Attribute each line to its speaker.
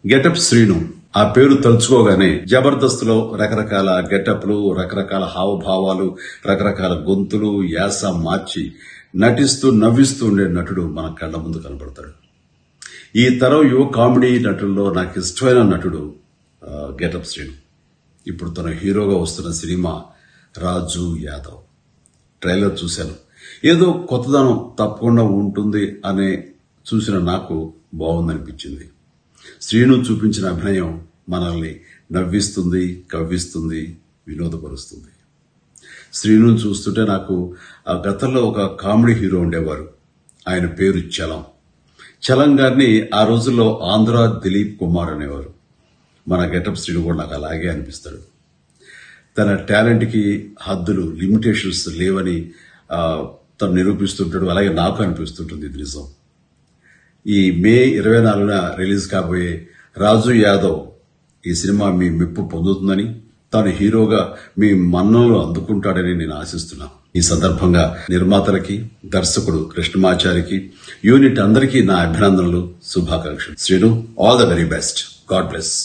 Speaker 1: Getup Srinu ఆ పేరు తలుచుకోగానే జబర్దస్త్లో రకరకాల గెటప్లు, రకరకాల హావభావాలు, రకరకాల గొంతులు, యాస మార్చి నటిస్తూ నవ్విస్తూ ఉండే నటుడు మన కళ్ళ ముందు కనబడతాడు. ఈ తరం యువ కామెడీ నటుల్లో నాకు ఇష్టమైన నటుడు గెటప్ శ్రీను. ఇప్పుడు తన హీరోగా వస్తున్న సినిమా రాజు యాదవ్. ట్రైలర్ చూశాను. ఏదో కొత్తదనం తప్పకుండా ఉంటుంది అనే చూసిన నాకు బాగుందనిపించింది. శ్రీను చూపించిన అభినయం మనల్ని నవ్విస్తుంది, కవ్విస్తుంది, వినోదపరుస్తుంది. శ్రీను చూస్తుంటే నాకు ఆ గతంలో ఒక కామెడీ హీరో ఉండేవారు. ఆయన పేరు చలం. చలం గారిని ఆ రోజుల్లో ఆంధ్ర దిలీప్ కుమార్ అనేవారు. మన గెటప్ శ్రీను కూడా నాకు అలాగే అనిపిస్తాడు. తన టాలెంట్కి హద్దులు, లిమిటేషన్స్ లేవని తను నిరూపిస్తుంటాడు. అలాగే నాకు అనిపిస్తుంటుంది. ఇది నిజం. ఈ మే 24న రిలీజ్ కాబోయే రాజు యాదవ్ ఈ సినిమా మీ మెప్పు పొందుతుందని, తాను హీరోగా మీ మన్ననలు అందుకుంటాడని నేను ఆశిస్తున్నాను. ఈ సందర్భంగా నిర్మాతలకి, దర్శకుడు కృష్ణమాచారికి, యూనిట్ అందరికీ నా అభినందనలు, శుభాకాంక్షలు. Srinu, all the very best. God bless.